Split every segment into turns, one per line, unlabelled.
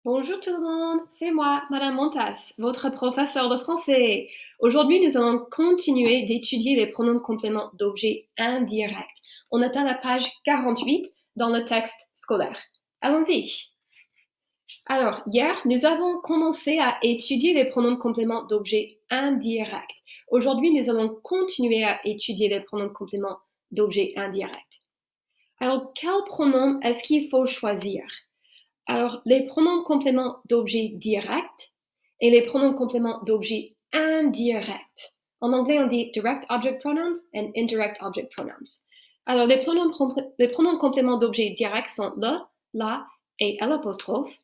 Bonjour tout le monde, c'est moi, Madame Montas, votre professeur de français. Aujourd'hui, nous allons continuer d'étudier les pronoms compléments d'objets indirects. On atteint la page 48 dans le texte scolaire. Allons-y. Alors, hier, nous avons commencé à étudier les pronoms compléments d'objets indirects. Aujourd'hui, nous allons continuer à étudier les pronoms compléments d'objets indirects. Alors, quel pronom est-ce qu'il faut choisir? Alors, les pronoms compléments d'objets directs et les pronoms compléments d'objets indirects. En anglais, on dit direct object pronouns and indirect object pronouns. Alors, les pronoms compléments d'objets directs sont le, la et l'apostrophe,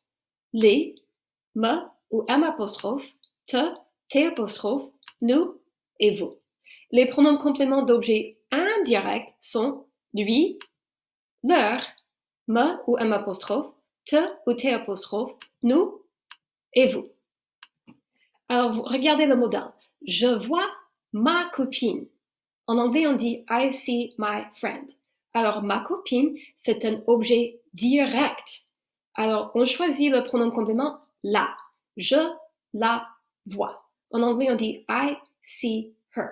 les, me ou m'apostrophe, t'apostrophe, nous et vous. Les pronoms compléments d'objets indirects sont lui, leur, me ou m'apostrophe, te ou t'apostrophe, nous et vous. Alors, vous regardez le modèle. Je vois ma copine. En anglais, on dit I see my friend. Alors, ma copine, c'est un objet direct. Alors, on choisit le pronom complément la. Je la vois. En anglais, on dit I see her.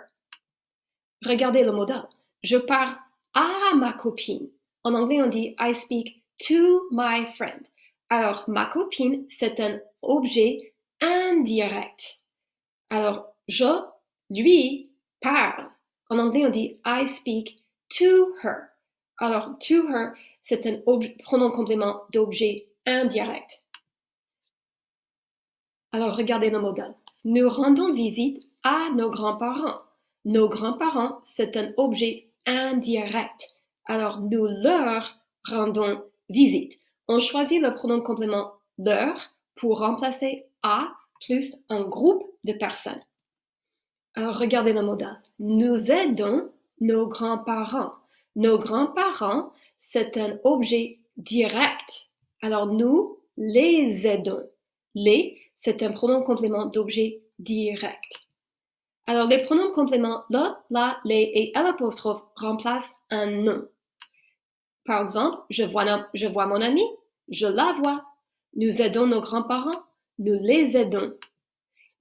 Regardez le modèle. Je parle à ma copine. En anglais, on dit I speak to my friend. Alors, ma copine, c'est un objet indirect. Alors, je lui parle. En anglais, on dit I speak to her. Alors, to her, c'est un pronom complément d'objet indirect. Alors, regardez le modèle. Nous rendons visite à nos grands-parents. Nos grands-parents, c'est un objet indirect. Alors, nous leur rendons visite. On choisit le pronom complément leur pour remplacer à plus un groupe de personnes. Alors, regardez le modèle. Nous aidons nos grands-parents. Nos grands-parents, c'est un objet direct. Alors, nous les aidons. Les, c'est un pronom complément d'objet direct. Alors, les pronoms compléments le, la, les et l'apostrophe remplacent un nom. Par exemple, je vois mon ami, je la vois. Nous aidons nos grands-parents, nous les aidons.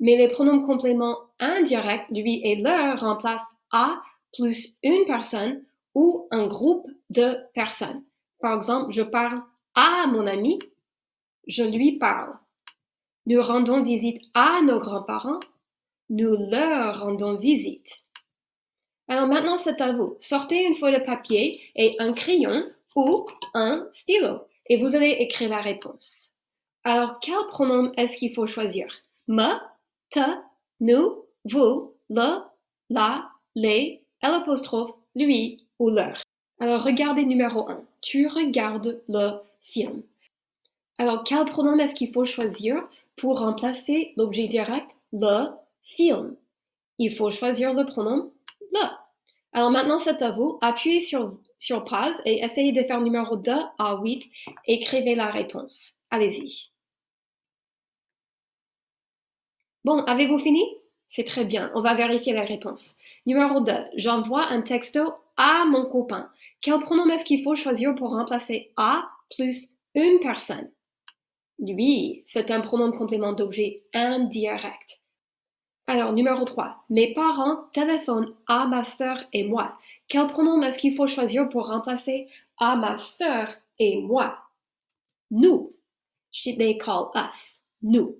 Mais les pronoms compléments indirects, lui et leur, remplacent à plus une personne ou un groupe de personnes. Par exemple, je parle à mon ami, je lui parle. Nous rendons visite à nos grands-parents, nous leur rendons visite. Alors maintenant, c'est à vous. Sortez une feuille de papier et un crayon ou un stylo et vous allez écrire la réponse. Alors, quel pronom est-ce qu'il faut choisir? Me, te, nous, vous, le, la, les, l'apostrophe, lui ou leur. Alors, regardez numéro 1. Tu regardes le film. Alors, quel pronom est-ce qu'il faut choisir pour remplacer l'objet direct, le film? Il faut choisir le pronom le. Alors maintenant, c'est à vous. Appuyez sur pause et essayez de faire numéro 2 à 8. Écrivez la réponse. Allez-y. Bon, avez-vous fini? C'est très bien. On va vérifier la réponse. Numéro 2. J'envoie un texto à mon copain. Quel pronom est-ce qu'il faut choisir pour remplacer à plus une personne? Lui, c'est un pronom complément d'objet indirect. Alors, numéro 3. Mes parents téléphonent à ma sœur et moi. Quel pronom est-ce qu'il faut choisir pour remplacer à ma sœur et moi? Nous. They call us. Nous.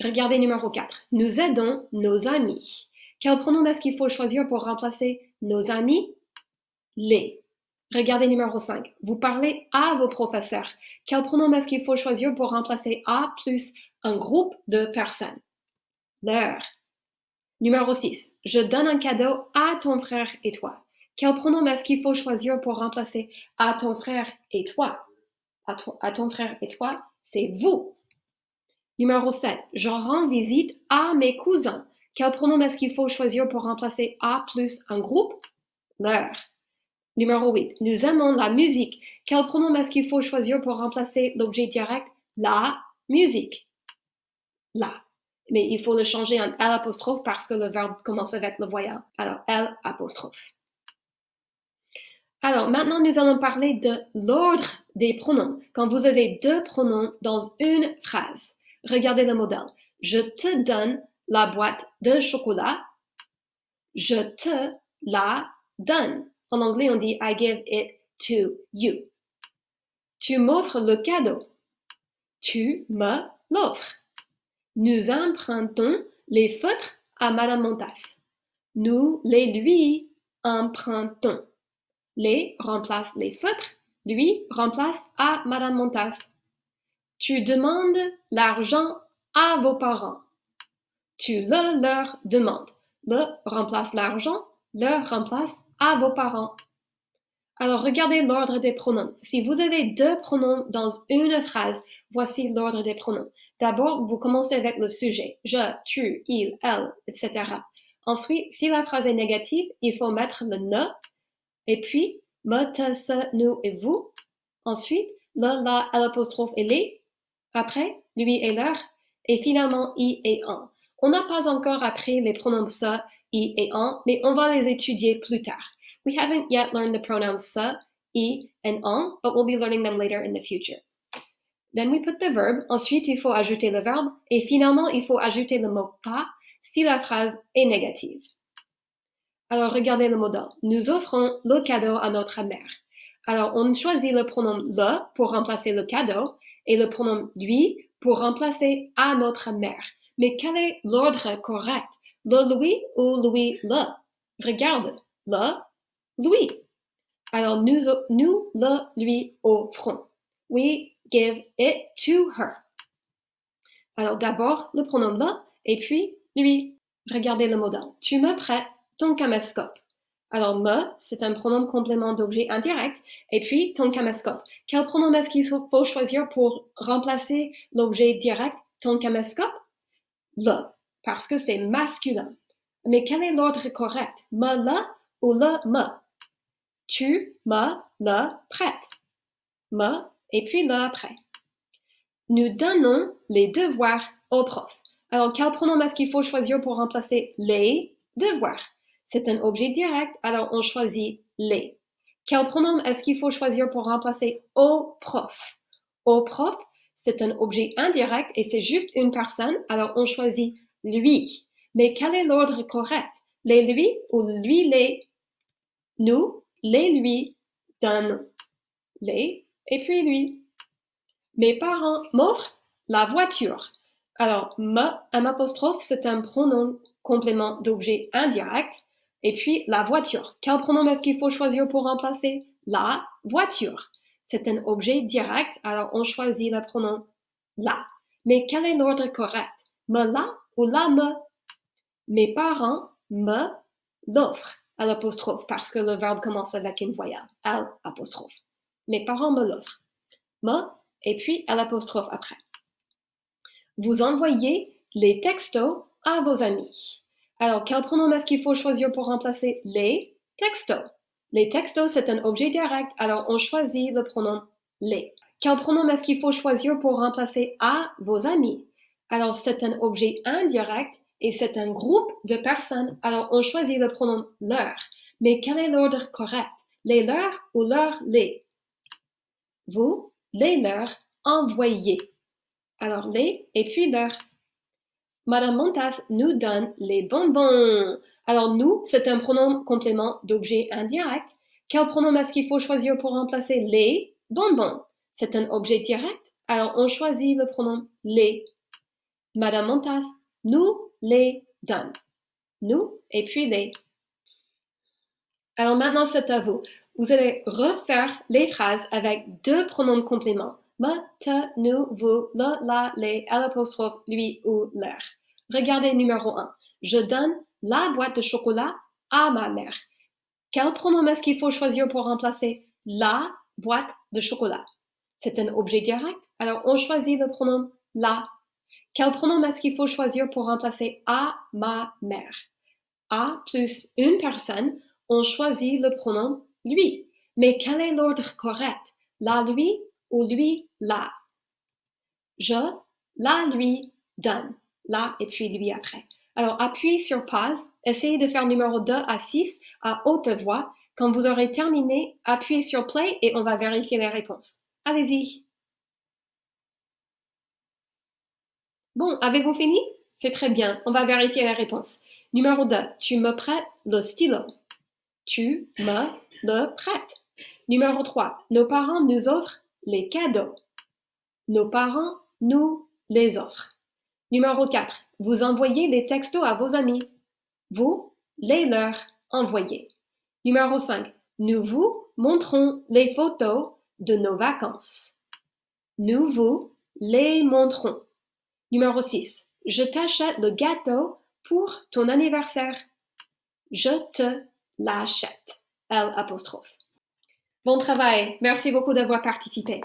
Regardez numéro 4. Nous aidons nos amis. Quel pronom est-ce qu'il faut choisir pour remplacer nos amis? Les. Regardez numéro 5. Vous parlez à vos professeurs. Quel pronom est-ce qu'il faut choisir pour remplacer à plus un groupe de personnes? Leur. Numéro 6. Je donne un cadeau à ton frère et toi. Quel pronom est-ce qu'il faut choisir pour remplacer à ton frère et toi? À ton frère et toi, c'est vous. Numéro 7. Je rends visite à mes cousins. Quel pronom est-ce qu'il faut choisir pour remplacer à plus un groupe? Leur. Numéro 8. Nous aimons la musique. Quel pronom est-ce qu'il faut choisir pour remplacer l'objet direct? La musique. La. Mais il faut le changer en L apostrophe parce que le verbe commence avec le voyelle. Alors, L apostrophe. Alors, maintenant, nous allons parler de l'ordre des pronoms. Quand vous avez deux pronoms dans une phrase, regardez le modèle. Je te donne la boîte de chocolat. Je te la donne. En anglais, on dit I give it to you. Tu m'offres le cadeau. Tu me l'offres. Nous empruntons les feutres à Madame Montas. Nous les lui empruntons. Les remplace les feutres, lui remplace à Madame Montas. Tu demandes l'argent à vos parents. Tu le leur demandes. Le remplace l'argent, le remplace à vos parents. Alors, regardez l'ordre des pronoms. Si vous avez deux pronoms dans une phrase, voici l'ordre des pronoms. D'abord, vous commencez avec le sujet. Je, tu, il, elle, etc. Ensuite, si la phrase est négative, il faut mettre le ne. Et puis, me, te, ce, nous et vous. Ensuite, le, la, l'apostrophe et les. Après, lui et leur. Et finalement, i et en. On n'a pas encore appris les pronoms se, i et en, mais on va les étudier plus tard. We haven't yet learned the pronouns se, i, and en, but we'll be learning them later in the future. Then we put the verb. Ensuite, il faut ajouter le verbe. Et finalement, il faut ajouter le mot pas si la phrase est négative. Alors, regardez le modèle. Nous offrons le cadeau à notre mère. Alors, on choisit le pronom le pour remplacer le cadeau et le pronom lui pour remplacer à notre mère. Mais quel est l'ordre correct? Le lui ou lui le? Regarde, le, lui. Alors, nous le lui offrons. We give it to her. Alors, d'abord, le pronom le et puis lui. Regardez le modèle. Tu me prêtes ton caméscope. Alors, me, c'est un pronom complément d'objet indirect, et puis ton caméscope. Quel pronom est-ce qu'il faut choisir pour remplacer l'objet direct, ton caméscope? Le, parce que c'est masculin. Mais quel est l'ordre correct? Me le ou le me? Tu me le prêtes. Me, et puis le après. Nous donnons les devoirs au prof. Alors, quel pronom est-ce qu'il faut choisir pour remplacer les devoirs? C'est un objet direct, alors on choisit les. Quel pronom est-ce qu'il faut choisir pour remplacer au prof? Au prof, c'est un objet indirect et c'est juste une personne, alors on choisit lui. Mais quel est l'ordre correct? Les lui ou lui les? Nous, les lui donnons. Les et puis lui. Mes parents m'offrent la voiture. Alors, un apostrophe, c'est un pronom complément d'objet indirect. Et puis, la voiture. Quel pronom est-ce qu'il faut choisir pour remplacer? La voiture. C'est un objet direct, alors on choisit le pronom la. Mais quel est l'ordre correct? Me la ou la me? Mes parents me l'offrent à l'apostrophe parce que le verbe commence avec une voyelle. L apostrophe. Mes parents me l'offrent. Me et puis à l'apostrophe après. Vous envoyez les textos à vos amis. Alors, quel pronom est-ce qu'il faut choisir pour remplacer les textos? Les textos, c'est un objet direct, alors on choisit le pronom les. Quel pronom est-ce qu'il faut choisir pour remplacer à vos amis? Alors, c'est un objet indirect et c'est un groupe de personnes, alors on choisit le pronom leur. Mais quel est l'ordre correct? Les leurs ou leurs les? Vous les leur envoyez. Alors les et puis leur. Madame Montas nous donne les bonbons. Alors nous, c'est un pronom complément d'objet indirect. Quel pronom est-ce qu'il faut choisir pour remplacer les bonbons? C'est un objet direct. Alors on choisit le pronom les. Madame Montas nous les donne. Nous et puis les. Alors maintenant, c'est à vous. Vous allez refaire les phrases avec deux pronoms compléments. Me, te, nous, vous, le, la, les, l'apostrophe, lui ou leur. Regardez numéro 1. Je donne la boîte de chocolat à ma mère. Quel pronom est-ce qu'il faut choisir pour remplacer la boîte de chocolat? C'est un objet direct, alors on choisit le pronom la. Quel pronom est-ce qu'il faut choisir pour remplacer à ma mère? À plus une personne, on choisit le pronom lui. Mais quel est l'ordre correct? La lui ou lui la? Je la lui donne. La et puis lui après. Alors, appuyez sur pause. Essayez de faire numéro 2 à 6 à haute voix Quand vous aurez terminé, appuyez sur Play et on va vérifier les réponses. Allez-y. Bon, avez-vous fini? C'est très bien, on va vérifier les réponses. Numéro 2, tu me prêtes le stylo. Tu me le prêtes. Numéro 3, nos parents nous offrent les cadeaux. Nos parents nous les offrent. Numéro 4, vous envoyez des textos à vos amis. Vous les leur envoyez. Numéro 5, nous vous montrons les photos de nos vacances. Nous vous les montrons. Numéro 6, je t'achète le gâteau pour ton anniversaire. Je te l'achète. L'. Bon travail, merci beaucoup d'avoir participé.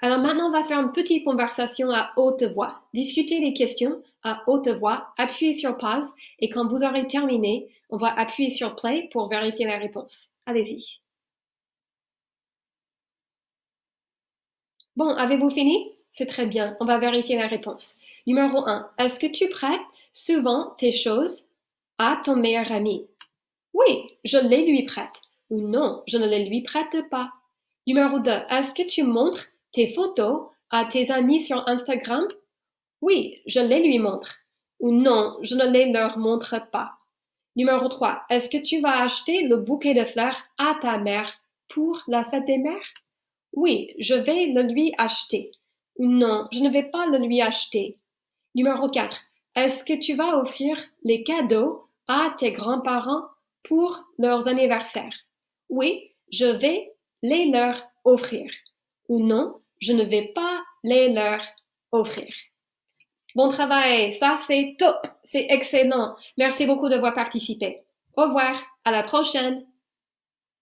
Alors maintenant, on va faire une petite conversation à haute voix. Discutez les questions à haute voix, appuyez sur pause et quand vous aurez terminé, on va appuyer sur play pour vérifier la réponse. Allez-y. Bon, avez-vous fini? C'est très bien, on va vérifier la réponse. Numéro 1, est-ce que tu prêtes souvent tes choses à ton meilleur ami? Oui, je les lui prête. Ou non, je ne les lui prête pas. Numéro 2, est-ce que tu montres tes photos à tes amis sur Instagram? Oui, je les lui montre. Ou non, je ne les leur montre pas. Numéro 3, est-ce que tu vas acheter le bouquet de fleurs à ta mère pour la fête des mères? Oui, je vais le lui acheter. Ou non, je ne vais pas le lui acheter. Numéro 4, est-ce que tu vas offrir les cadeaux à tes grands-parents pour leurs anniversaires? Oui, je vais les leur offrir. Ou non, je ne vais pas les leur offrir. Bon travail, ça c'est top, c'est excellent. Merci beaucoup d'avoir participé. Au revoir, à la prochaine.